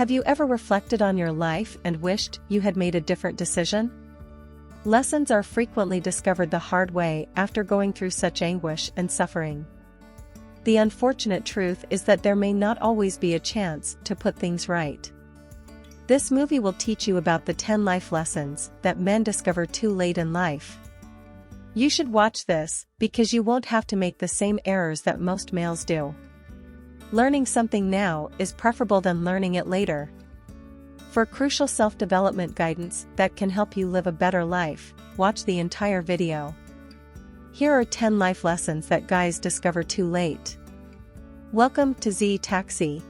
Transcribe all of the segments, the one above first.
Have you ever reflected on your life and wished you had made a different decision? Lessons are frequently discovered the hard way after going through such anguish and suffering. The unfortunate truth is that there may not always be a chance to put things right. This movie will teach you about the 10 life lessons that men discover too late in life. You should watch this because you won't have to make the same errors that most males do. Learning something now is preferable than learning it later. For crucial self-development guidance that can help you live a better life, watch the entire video. Here are 10 life lessons that guys discover too late. Welcome to Z Taxi.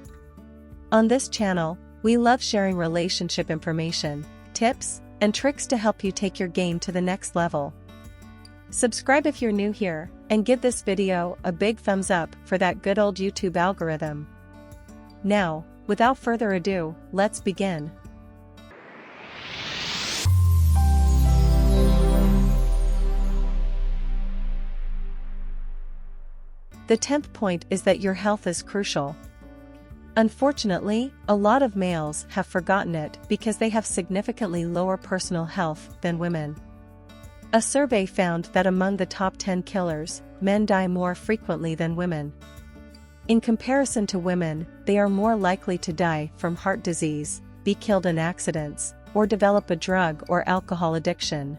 On this channel, we love sharing relationship information, tips, and tricks to help you take your game to the next level. Subscribe if you're new here, and give this video a big thumbs up for that good old YouTube algorithm. Now, without further ado, let's begin. The 10th point is that your health is crucial. Unfortunately, a lot of males have forgotten it because they have significantly lower personal health than women. A survey found that among the top 10 killers, men die more frequently than women. In comparison to women, they are more likely to die from heart disease, be killed in accidents, or develop a drug or alcohol addiction.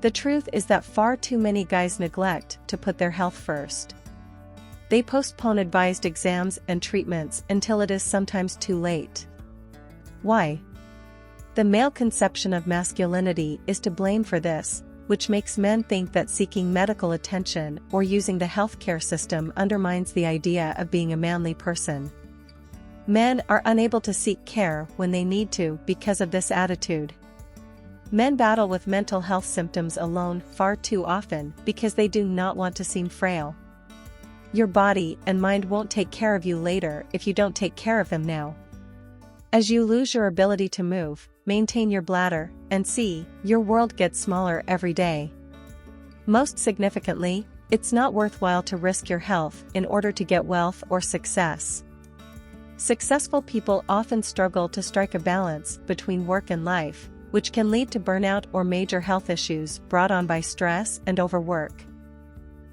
The truth is that far too many guys neglect to put their health first. They postpone advised exams and treatments until it is sometimes too late. Why? The male conception of masculinity is to blame for this, which makes men think that seeking medical attention or using the healthcare system undermines the idea of being a manly person. Men are unable to seek care when they need to because of this attitude. Men battle with mental health symptoms alone far too often because they do not want to seem frail. Your body and mind won't take care of you later if you don't take care of them now. As you lose your ability to move, maintain your bladder, and see, your world gets smaller every day. Most significantly, it's not worthwhile to risk your health in order to get wealth or success. Successful people often struggle to strike a balance between work and life, which can lead to burnout or major health issues brought on by stress and overwork.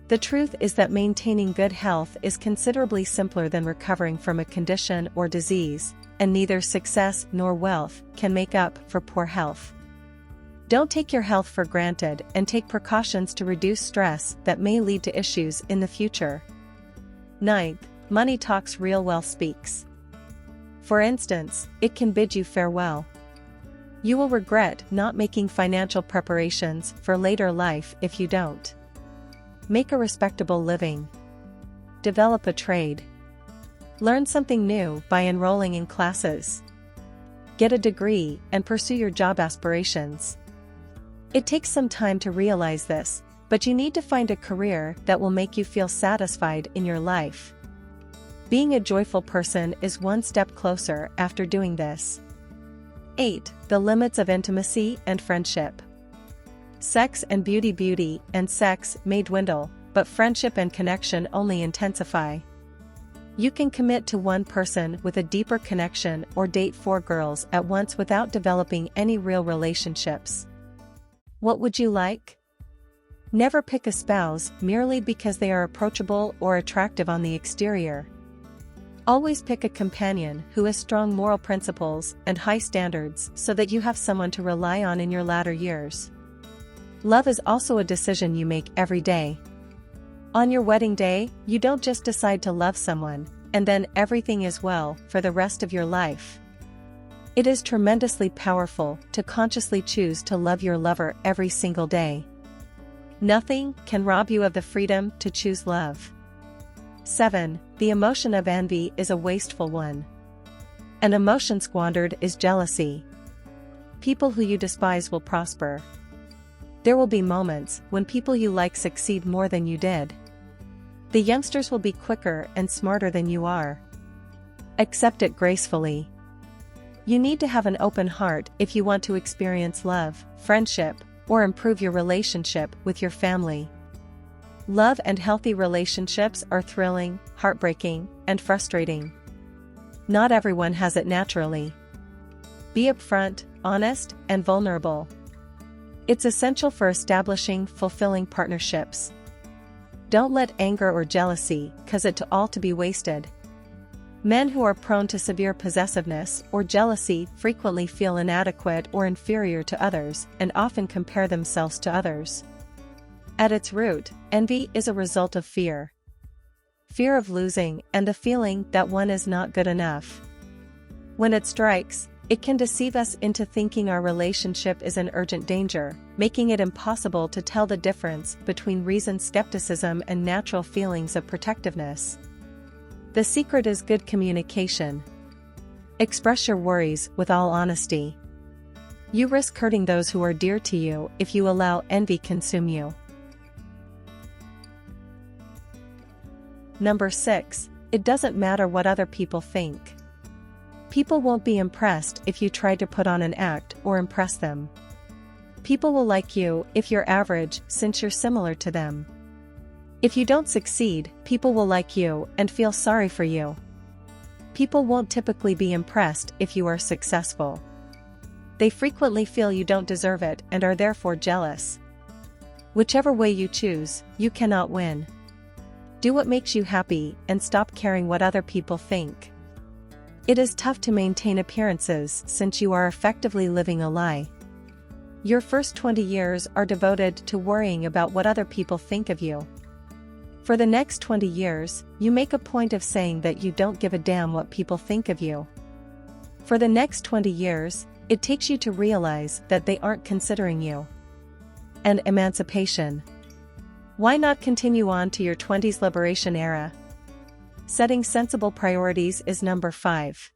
The truth is that maintaining good health is considerably simpler than recovering from a condition or disease, and neither success nor wealth can make up for poor health. Don't take your health for granted and take precautions to reduce stress that may lead to issues in the future. 9th, money talks, real wealth speaks. For instance, it can bid you farewell. You will regret not making financial preparations for later life if you don't. Make a respectable living. Develop a trade. Learn something new by enrolling in classes. Get a degree and pursue your job aspirations. It takes some time to realize this, but you need to find a career that will make you feel satisfied in your life. Being a joyful person is one step closer after doing this. 8. The limits of intimacy and friendship. Sex and beauty and sex may dwindle, but friendship and connection only intensify. You can commit to one person with a deeper connection or date 4 girls at once without developing any real relationships. What would you like? Never pick a spouse merely because they are approachable or attractive on the exterior. Always pick a companion who has strong moral principles and high standards so that you have someone to rely on in your latter years. Love is also a decision you make every day. On your wedding day, you don't just decide to love someone, and then everything is well for the rest of your life. It is tremendously powerful to consciously choose to love your lover every single day. Nothing can rob you of the freedom to choose love. 7. The emotion of envy is a wasteful one. An emotion squandered is jealousy. People who you despise will prosper. There will be moments when people you like succeed more than you did. The youngsters will be quicker and smarter than you are. Accept it gracefully. You need to have an open heart if you want to experience love, friendship, or improve your relationship with your family. Love and healthy relationships are thrilling, heartbreaking, and frustrating. Not everyone has it naturally. Be upfront, honest, and vulnerable. It's essential for establishing fulfilling partnerships. Don't let anger or jealousy cause it all to be wasted. Men who are prone to severe possessiveness or jealousy frequently feel inadequate or inferior to others and often compare themselves to others. At its root, envy is a result of fear. Fear of losing and the feeling that one is not good enough. When it strikes, it can deceive us into thinking our relationship is in urgent danger, making it impossible to tell the difference between reasoned skepticism and natural feelings of protectiveness. The secret is good communication. Express your worries with all honesty. You risk hurting those who are dear to you if you allow envy consume you. Number 6. It doesn't matter what other people think. People won't be impressed if you try to put on an act or impress them. People will like you if you're average since you're similar to them. If you don't succeed, people will like you and feel sorry for you. People won't typically be impressed if you are successful. They frequently feel you don't deserve it and are therefore jealous. Whichever way you choose, you cannot win. Do what makes you happy and stop caring what other people think. It is tough to maintain appearances since you are effectively living a lie. Your first 20 years are devoted to worrying about what other people think of you. For the next 20 years, you make a point of saying that you don't give a damn what people think of you. For the next 20 years, it takes you to realize that they aren't considering you. And emancipation. Why not continue on to your 20s liberation era? Setting sensible priorities is number 5.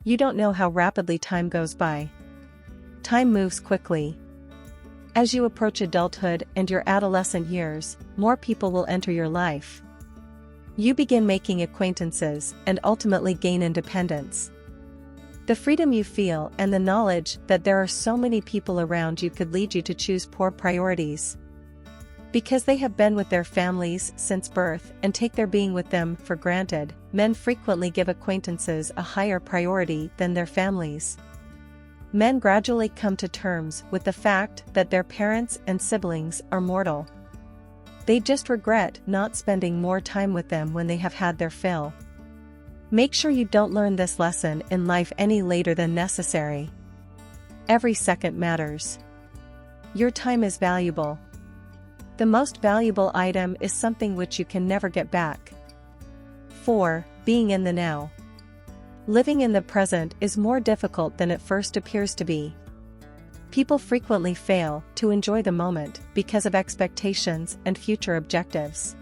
You don't know how rapidly time goes by. Time moves quickly. As you approach adulthood and your adolescent years, more people will enter your life. You begin making acquaintances and ultimately gain independence. The freedom you feel and the knowledge that there are so many people around you could lead you to choose poor priorities. Because they have been with their families since birth and take their being with them for granted, men frequently give acquaintances a higher priority than their families. Men gradually come to terms with the fact that their parents and siblings are mortal. They just regret not spending more time with them when they have had their fill. Make sure you don't learn this lesson in life any later than necessary. Every second matters. Your time is valuable. The most valuable item is something which you can never get back. 4. Being in the now. Living in the present is more difficult than it first appears to be. People frequently fail to enjoy the moment because of expectations and future objectives.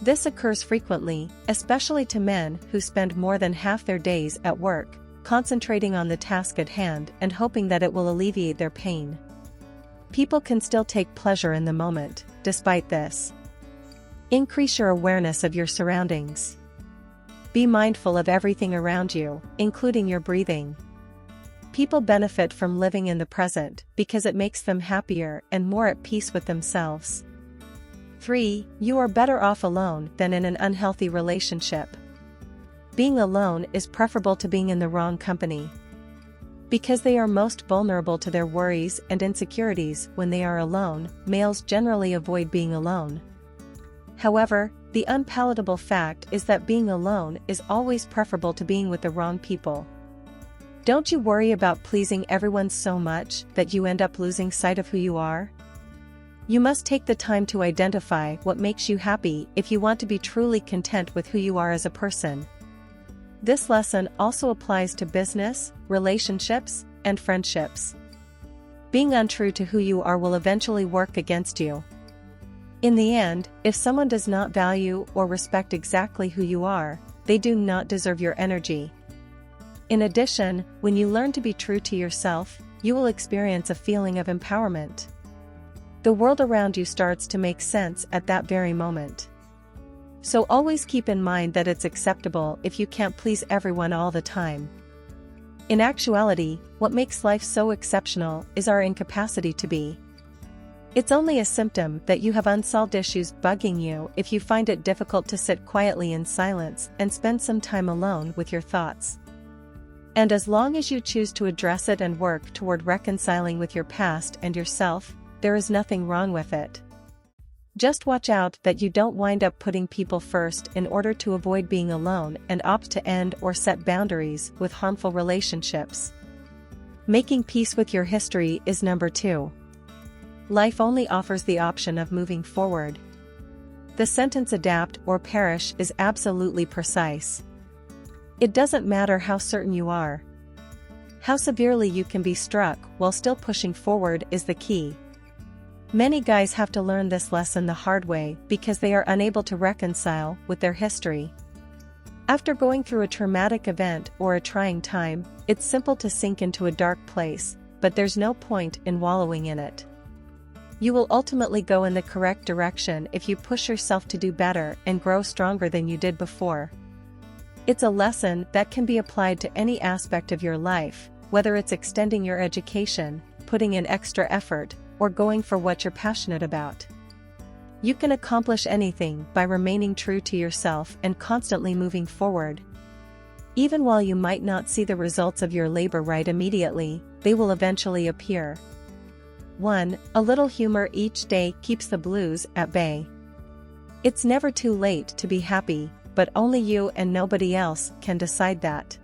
This occurs frequently, especially to men who spend more than half their days at work, concentrating on the task at hand and hoping that it will alleviate their pain. People can still take pleasure in the moment, despite this. Increase your awareness of your surroundings. Be mindful of everything around you, including your breathing. People benefit from living in the present because it makes them happier and more at peace with themselves. 3. You are better off alone than in an unhealthy relationship. Being alone is preferable to being in the wrong company. Because they are most vulnerable to their worries and insecurities when they are alone, males generally avoid being alone. However, the unpalatable fact is that being alone is always preferable to being with the wrong people. Don't you worry about pleasing everyone so much that you end up losing sight of who you are? You must take the time to identify what makes you happy if you want to be truly content with who you are as a person. This lesson also applies to business, relationships, and friendships. Being untrue to who you are will eventually work against you. In the end, if someone does not value or respect exactly who you are, they do not deserve your energy. In addition, when you learn to be true to yourself, you will experience a feeling of empowerment. The world around you starts to make sense at that very moment. So always keep in mind that it's acceptable if you can't please everyone all the time. In actuality, what makes life so exceptional is our incapacity to be. It's only a symptom that you have unsolved issues bugging you if you find it difficult to sit quietly in silence and spend some time alone with your thoughts. And as long as you choose to address it and work toward reconciling with your past and yourself, there is nothing wrong with it. Just watch out that you don't wind up putting people first in order to avoid being alone and opt to end or set boundaries with harmful relationships. Making peace with your history is number 2. Life only offers the option of moving forward. The sentence adapt or perish is absolutely precise. It doesn't matter how certain you are. How severely you can be struck while still pushing forward is the key. Many guys have to learn this lesson the hard way because they are unable to reconcile with their history. After going through a traumatic event or a trying time, it's simple to sink into a dark place, but there's no point in wallowing in it. You will ultimately go in the correct direction if you push yourself to do better and grow stronger than you did before. It's a lesson that can be applied to any aspect of your life, whether it's extending your education, putting in extra effort, or going for what you're passionate about. You can accomplish anything by remaining true to yourself and constantly moving forward. Even while you might not see the results of your labor right immediately, they will eventually appear. 1. A little humor each day keeps the blues at bay. It's never too late to be happy, but only you and nobody else can decide that.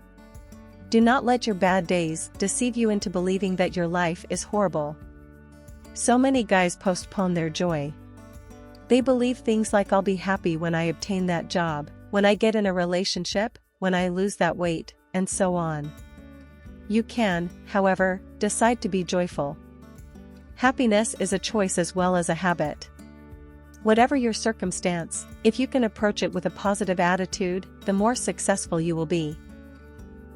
Do not let your bad days deceive you into believing that your life is horrible. So many guys postpone their joy. They believe things like I'll be happy when I obtain that job, when I get in a relationship, when I lose that weight, and so on. You can, however, decide to be joyful. Happiness is a choice as well as a habit. Whatever your circumstance, if you can approach it with a positive attitude, the more successful you will be.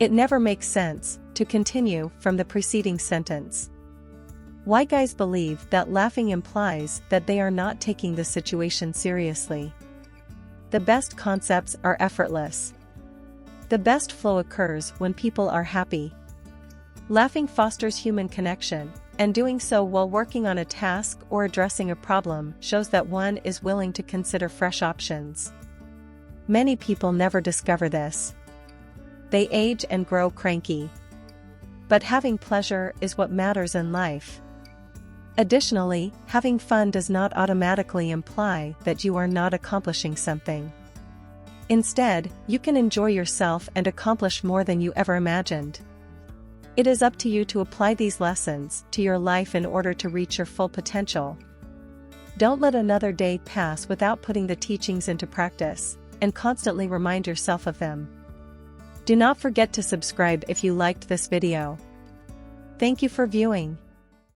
It never makes sense to continue from the preceding sentence. Why guys believe that laughing implies that they are not taking the situation seriously. The best concepts are effortless. The best flow occurs when people are happy. Laughing fosters human connection, and doing so while working on a task or addressing a problem shows that one is willing to consider fresh options. Many people never discover this. They age and grow cranky. But having pleasure is what matters in life. Additionally, having fun does not automatically imply that you are not accomplishing something. Instead, you can enjoy yourself and accomplish more than you ever imagined. It is up to you to apply these lessons to your life in order to reach your full potential. Don't let another day pass without putting the teachings into practice, and constantly remind yourself of them. Do not forget to subscribe if you liked this video. Thank you for viewing.